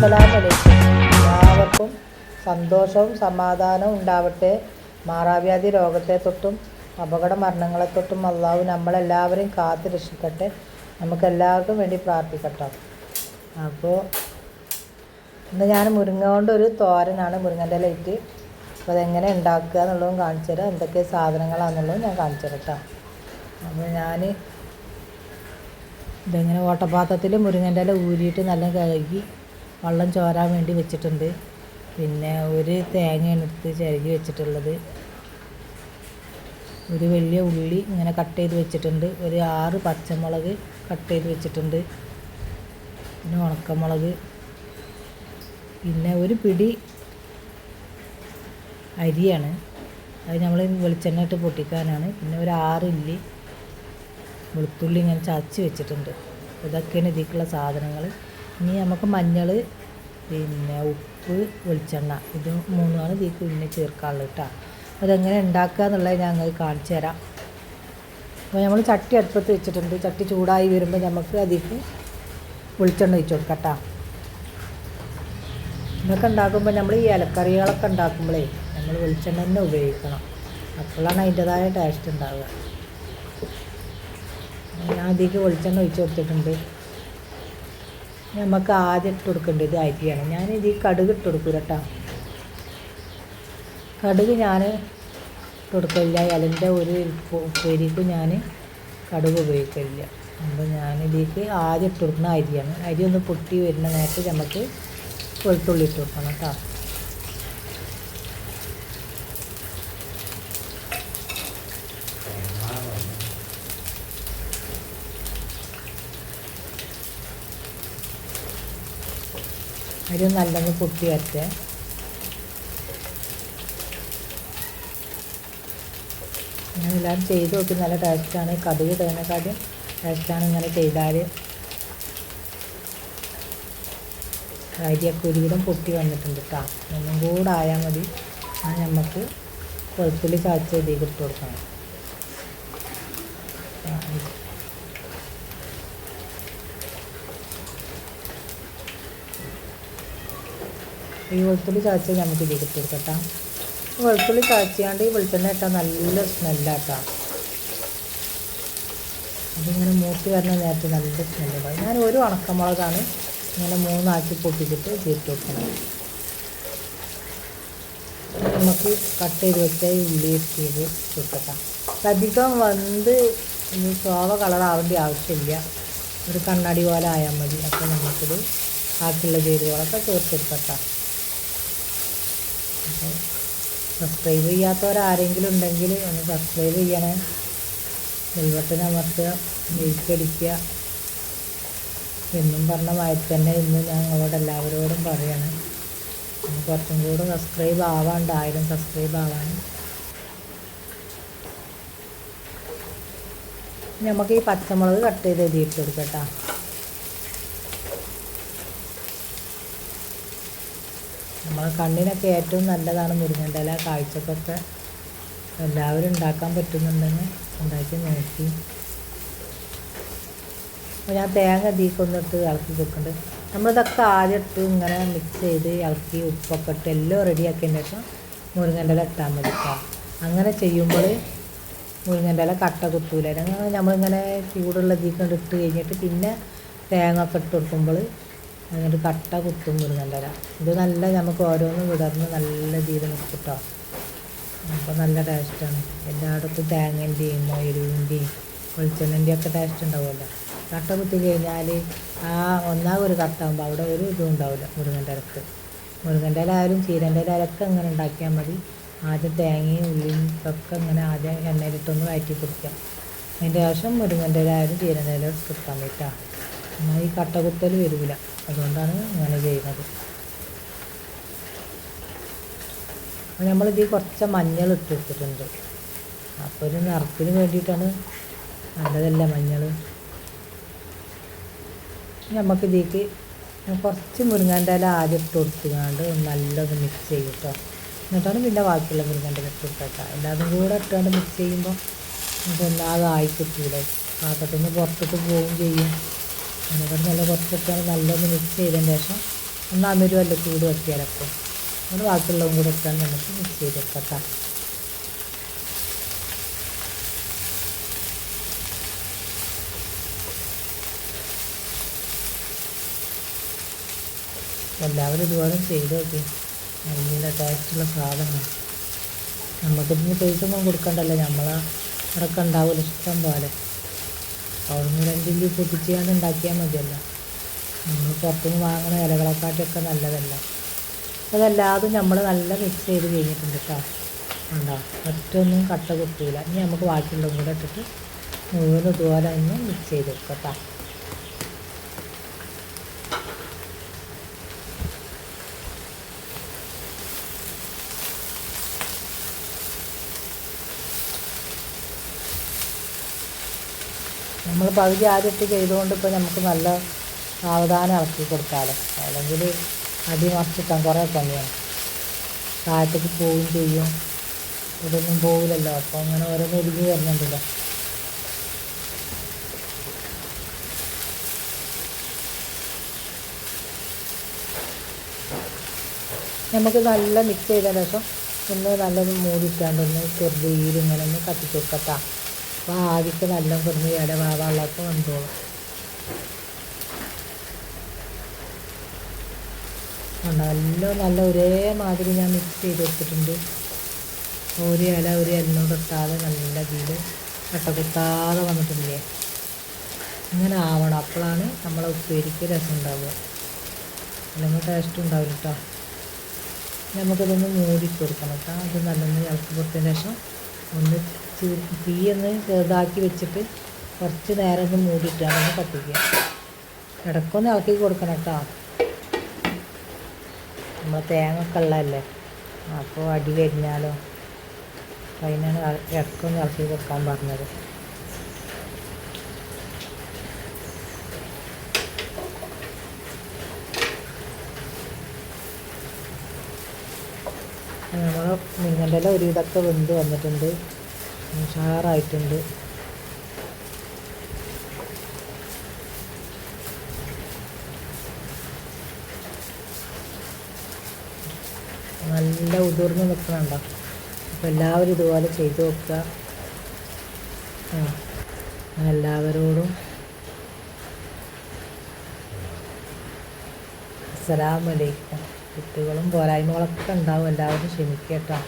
അസ്സലാമലൈക്കും. എല്ലാവർക്കും സന്തോഷവും സമാധാനവും ഉണ്ടാവട്ടെ. മാറാവ്യാധി രോഗത്തെ തൊട്ടും അപകട മരണങ്ങളെ തൊട്ടും അള്ളാഹു നമ്മളെല്ലാവരെയും കാത്ത് രക്ഷിക്കട്ടെ. നമുക്കെല്ലാവർക്കും വേണ്ടി പ്രാർത്ഥിക്കട്ടെ. അപ്പോൾ ഇന്ന് ഞാൻ മുരിങ്ങ കൊണ്ടൊരു തോരനാണ്, മുരിങ്ങൻ്റെ ഇലയിട്ട്. അപ്പോൾ അതെങ്ങനെ ഉണ്ടാക്കുക എന്നുള്ളതും കാണിച്ചു തരാം, എന്തൊക്കെ സാധനങ്ങളാണെന്നുള്ളതും ഞാൻ കാണിച്ചു തരാം കേട്ടോ. അപ്പോൾ ഞാൻ ഇതെങ്ങനെ ഓട്ടപാത്രത്തിൽ മുരിങ്ങൻ്റെ ഇല ഊരിയിട്ട് നല്ല കഴുകി വെള്ളം ചോരാൻ വേണ്ടി വെച്ചിട്ടുണ്ട്. പിന്നെ ഒരു തേങ്ങയാണ് എടുത്ത് ചിരകി വെച്ചിട്ടുള്ളത്. ഒരു വലിയ ഉള്ളി ഇങ്ങനെ കട്ട് ചെയ്ത് വെച്ചിട്ടുണ്ട്. ഒരു 6 പച്ചമുളക് കട്ട് ചെയ്ത് വെച്ചിട്ടുണ്ട്. പിന്നെ ഉണക്കമുളക്, പിന്നെ ഒരു പിടി അരിയാണ്, അത് നമ്മൾ വെളിച്ചെണ്ണ ഇട്ട് പൊട്ടിക്കാനാണ്. പിന്നെ ഒരു 6 ഇല്ലി വെളുത്തുള്ളി ഇങ്ങനെ ചതച്ച് വെച്ചിട്ടുണ്ട്. ഇതൊക്കെയാണ് ഇതിലേക്കുള്ള സാധനങ്ങൾ. ഇനി നമുക്ക് മഞ്ഞൾ, പിന്നെ ഉപ്പ്, വെളിച്ചെണ്ണ, ഇത് 3 ഇതിലേക്ക് പിന്നെ ചേർക്കാനുള്ളത് കേട്ടോ. അതെങ്ങനെ ഉണ്ടാക്കുക എന്നുള്ളത് ഞാൻ നിങ്ങൾക്ക് കാണിച്ചു തരാം. അപ്പോൾ നമ്മൾ ചട്ടി അടുപ്പത്ത് വെച്ചിട്ടുണ്ട്. ചട്ടി ചൂടായി വരുമ്പോൾ നമുക്ക് അതിലേക്ക് വെളിച്ചെണ്ണ ഒഴിച്ച് കൊടുക്കാം കേട്ടോ. ഇതൊക്കെ ഉണ്ടാക്കുമ്പോൾ നമ്മൾ ഈ ഇലക്കറികളൊക്കെ ഉണ്ടാക്കുമ്പോഴേ നമ്മൾ വെളിച്ചെണ്ണ തന്നെ ഉപയോഗിക്കണം. അപ്പോഴാണ് അതിൻ്റെതായ ടേസ്റ്റ് ഉണ്ടാവുക. ഞാൻ അതിലേക്ക് വെളിച്ചെണ്ണ ഒഴിച്ച് കൊടുത്തിട്ടുണ്ട്. നമുക്ക് ആദ്യം ഇട്ട് കൊടുക്കേണ്ടത് അരിയാണ്. ഞാൻ ഇതിൽ കടുക് ഇട്ട് കൊടുക്കൂല കേട്ടോ. കടുക് ഞാൻ ഇട്ട് കൊടുക്കില്ല. ഇലൻ്റെ ഒരു ഉപ്പേരിക്കും ഞാൻ കടുക് ഉപയോഗിക്കില്ല. അപ്പോൾ ഞാനിതിലേക്ക് ആദ്യം ഇട്ട് കൊടുക്കുന്ന അരിയാണ്. അരി ഒന്ന് പൊട്ടി വരുന്ന നേരത്ത് നമുക്ക് വെളുത്തുള്ളി ഇട്ട് കൊടുക്കണം കേട്ടോ. അരി നല്ലൊന്ന് പൊട്ടി വരട്ടെ. ഞാൻ എല്ലാവരും ചെയ്ത് നോക്കി, നല്ല ടേസ്റ്റാണ്. കടുക് ഇടുന്നതിനെക്കാട്ടും ടേസ്റ്റാണ് ഇങ്ങനെ ചെയ്താൽ. അരിയൊക്കെ ഒരുവിധം പൊട്ടി വന്നിട്ടുണ്ട് കേട്ടോ. ഒന്നും കൂടെ ആയാൽ മതി. നമുക്ക് വെളുത്തുള്ളി ചതച്ച് ഇതിലേക്ക് ഇട്ട് കൊടുക്കണം. ഈ വെളുത്തുള്ളി ചതച്ച് നമുക്ക് ഇതിലേക്ക് ഇട്ട് കൊടുക്കാം. വെളുത്തുള്ളി ചതച്ചാണ്ട് ഈ വെളിച്ചെണ്ണ ഇട്ടാൽ നല്ല സ്മെല്ലാട്ടോ. അതിങ്ങനെ മൂത്ത് വരുന്ന നേരത്തെ നല്ല സ്മെല്ലുണ്ടാവും. ഞാൻ ഒരു ഉണക്കമുളകാണ് ഇങ്ങനെ 3 ആക്കി പൊട്ടിച്ചിട്ട് ചേർത്ത് കൊടുക്കണം. നമുക്ക് കട്ട് ചെയ്ത് വെച്ച ഉള്ളി ചെയ്ത് കൊടുക്കാം. അധികം വന്ന് ചോവ കളറാവേണ്ട ആവശ്യമില്ല. ഒരു കണ്ണാടി പോലെ ആയാൽ മതി. അപ്പോൾ നമുക്കിത് ബാക്കിയുള്ള ചേരുവകളൊക്കെ ചേർത്തെടുക്കാം. അപ്പോൾ സബ്സ്ക്രൈബ് ചെയ്യാത്തവരാരെങ്കിലും ഉണ്ടെങ്കിൽ ഒന്ന് സബ്സ്ക്രൈബ് ചെയ്യണേ. ബെൽബട്ടൺ അമർത്തുക, ലൈക്കടിക്കുക എന്നും പറഞ്ഞ മാതിരി തന്നെ ഇന്ന് ഞങ്ങളോട് എല്ലാവരോടും പറയണം. കുറച്ചും കൂടെ സബ്സ്ക്രൈബ് ആവാണ്ട്, 1000 സബ്സ്ക്രൈബ് ആവാൻ. നമുക്ക് ഈ പച്ചമുളക് കട്ട് ചെയ്ത് എഴുതിയിട്ട് കൊടുക്കട്ടോ. നമ്മളെ കണ്ണിനൊക്കെ ഏറ്റവും നല്ലതാണ് മുരിങ്ങൻ്റെ ഇല. കാഴ്ചക്കൊക്കെ എല്ലാവരും ഉണ്ടാക്കാൻ പറ്റുന്നുണ്ടെങ്കിൽ ഉണ്ടാക്കി നോക്കി. അപ്പോൾ ഞാൻ തേങ്ങ ഇതിക്കൊന്നിട്ട് ഇളക്കി വെക്കുന്നുണ്ട്. നമ്മളിതൊക്കെ ആദ്യം ഇട്ട് ഇങ്ങനെ മിക്സ് ചെയ്ത് ഇളക്കി ഉപ്പൊക്കെ ഇട്ട് എല്ലാം റെഡിയാക്കിയതിന് ശേഷം മുരിങ്ങൻ്റെ ഇല ഇട്ടാൽ മതി കേട്ടോ. അങ്ങനെ ചെയ്യുമ്പോൾ മുരിങ്ങൻ്റെ ഇല കട്ട കുത്തൂല. നമ്മളിങ്ങനെ ചൂടുള്ള ഇതിക്കൊണ്ട് ഇട്ട് കഴിഞ്ഞിട്ട് പിന്നെ തേങ്ങ ഒക്കെ ഇട്ട് കൊടുക്കുമ്പോൾ അങ്ങനെ കട്ട കുത്തും മുരിങ്ങൻ്റെ ഇല. ഇത് നല്ല നമുക്ക് ഓരോന്നും വിടർന്ന് നല്ല രീതിയിൽ നിൽക്കും കേട്ടോ. അപ്പോൾ നല്ല ടേസ്റ്റാണ്. എല്ലായിടത്തും തേങ്ങൻ്റെയും എരിവിൻ്റെയും വെളിച്ചെണ്ണൻ്റെയും ഒക്കെ ടേസ്റ്റ് ഉണ്ടാവുമല്ലോ. കട്ട കുത്തി കഴിഞ്ഞാൽ ഒരു കട്ടാകുമ്പോൾ അവിടെ ഒരു ഇതും ഉണ്ടാവില്ല മുരിങ്ങൻ്റെ ഇലക്ക്. മുരിങ്ങൻ്റെ ഇല ആയാലും ചീരൻ്റെ ഇലയൊക്കെ അങ്ങനെ ഉണ്ടാക്കിയാൽ മതി. ആദ്യം തേങ്ങയും ഉള്ളിയും ഒക്കെ ഇങ്ങനെ ആദ്യം എണ്ണയിലിട്ടൊന്ന് വഴറ്റി കൊടുക്കുക. അതിൻ്റെ ശേഷം മുരിങ്ങൻ്റെ ഇല ആയാലും ചീരൻ്റെ ഇല കൊടുക്കാൻ പറ്റുക. എന്നാൽ ഈ കട്ട കുത്തൽ വരില്ല. അതുകൊണ്ടാണ് ഇങ്ങനെ ചെയ്യുന്നത്. അപ്പോൾ നമ്മളിതിൽ കുറച്ച് മഞ്ഞൾ ഇട്ട് കൊടുത്തിട്ടുണ്ട്. അപ്പോൾ ഒരു നിറത്തിന് വേണ്ടിയിട്ടാണ്, നല്ലതല്ല മഞ്ഞൾ. നമുക്കിതിലേക്ക് കുറച്ച് മുരിങ്ങൻ്റെ ഇല ആദ്യം ഇട്ട് കൊടുത്തുകൊണ്ട് നല്ലത് മിക്സ് ചെയ്യും കേട്ടോ. എന്നിട്ടാണ് പിന്നെ ബാക്കിയുള്ള മുരിങ്ങൻ്റെ ഇല ഇട്ട് കൊടുക്കുക. എല്ലാതും കൂടെ ഇട്ടുകൊണ്ട് മിക്സ് ചെയ്യുമ്പോൾ ഇതൊന്നാകെ ആയി കിട്ടൂല. പാത്രത്തിൽ നിന്ന് പുറത്തേക്ക് പോവുകയും ചെയ്യും. അതിനെക്കാട്ട് നല്ല കുറച്ചിട്ടാണ് നല്ലൊന്ന് മിക്സ് ചെയ്തതിന് ശേഷം ഒന്ന് അന്നൊരുമല്ല ചൂട് വെക്കിയാലപ്പോൾ അത് ബാക്കിയുള്ളതും കൂടെ ഇട്ടാൽ നമുക്ക് മിക്സ് ചെയ്ത് വെക്കാം. എല്ലാവരും ഇതുപോലെ ചെയ്ത് നോക്കി. നല്ല ടേസ്റ്റുള്ള സാധനമാണ്. നമുക്കിതിന് പൈസ ഒന്നും കൊടുക്കണ്ടല്ലോ, നമ്മളവിടെയൊക്കെ ഉണ്ടാവില്ല ഇഷ്ടം പോലെ. അവിടുന്ന് 2 ഇല്ലി പൊട്ടിച്ചാണ്ട് ഉണ്ടാക്കിയാൽ മതിയല്ലോ. നമ്മൾ പുറത്തുനിന്ന് വാങ്ങുന്ന ഇലകളെക്കാട്ടിയൊക്കെ നല്ലതല്ല. അതല്ലാതെ നമ്മൾ നല്ല മിക്സ് ചെയ്ത് കഴിഞ്ഞിട്ടുണ്ട് കേട്ടോ. ഉണ്ടോ, ഒറ്റൊന്നും കട്ട കുത്തിയില്ല. ഇനി നമുക്ക് ബാക്കിയുള്ളതും കൂടെ ഇട്ടിട്ട് മുഴുവൻ ഇതുപോലെ ഒന്ന് മിക്സ് ചെയ്ത് വെക്കാം കേട്ടോ. നമ്മൾ പകുതി ആദ്യമായിട്ട് ചെയ്തുകൊണ്ട് ഇപ്പോൾ നമുക്ക് നല്ല സാവധാനം ഇളക്കി കൊടുക്കാമല്ലോ. അല്ലെങ്കിൽ അടി മറിച്ചിട്ടാൻ കുറേ പണിയാണ്. താഴത്തേക്ക് പോവുകയും ചെയ്യും, ഇതൊന്നും പോവില്ലല്ലോ. അപ്പോൾ അങ്ങനെ ഓരോന്ന് ഒരുങ്ങി വരുന്നുണ്ടല്ലോ. നമുക്ക് നല്ല മിക്സ് ചെയ്ത ശേഷം ഒന്ന് നല്ലൊന്ന് മൂടിയിട്ടാണ്ടൊന്ന് ചെറുതീയിൽ ഇങ്ങനെ ഒന്ന് കത്തിച്ച് കൊടുക്കട്ടാ. അപ്പോൾ ആദ്യത്തെ നല്ല കുറഞ്ഞ് ഇല വാവാളപ്പോൾ വന്നോളും. നല്ല ഒരേമാതിരി ഞാൻ മിക്സ് ചെയ്ത് വെച്ചിട്ടുണ്ട്. ഒരു ഇലനോട് ഇട്ടാതെ നല്ല ഇതിൽ കട്ട വന്നിട്ടില്ലേ. ഇങ്ങനെ ആവണം. അപ്പോഴാണ് നമ്മളെ ഉപ്പേരിക്ക് രസം ഉണ്ടാവുക, അല്ലെങ്കിൽ ടേസ്റ്റ് ഉണ്ടാവില്ല കേട്ടോ. നമുക്കിതൊന്ന് മൂടിയിട്ട് കൊടുക്കണം കേട്ടോ. അത് നല്ലൊന്ന് ഇളക്കി കൊടുത്തതിന് ശേഷം ഒന്ന് തീയൊന്ന് ചെറുതാക്കി വെച്ചിട്ട് കുറച്ച് നേരം ഒന്ന് മൂടിയിട്ടാണ് കത്തിക്കുക. ഇടയ്ക്കൊന്ന് ഇളക്കി കൊടുക്കണം കേട്ടോ. നമ്മൾ തേങ്ങ ഒക്കെ ഉള്ളതല്ലേ, അപ്പോൾ അടി കരിഞ്ഞാലോ. അപ്പോൾ അതിനാണ് ഇടയ്ക്കൊന്ന് ഇളക്കി കൊടുക്കാൻ പറഞ്ഞത്. നമ്മൾ മുരിങ്ങൻ്റെ ഇല ഒരുവിധമൊക്കെ വെന്ത് വന്നിട്ടുണ്ട്, ഉഷാറായിട്ടുണ്ട്. നല്ല ഉതിർന്ന് നിൽക്കണുണ്ടോ. അപ്പോൾ എല്ലാവരും ഇതുപോലെ ചെയ്ത് നോക്കുക. എല്ലാവരോടും അസ്സലാമു അലൈക്കും. കുട്ടികളും പോരായ്മകളൊക്കെ ഉണ്ടാവും, എല്ലാവരും ക്ഷമിക്കുക കേട്ടോ.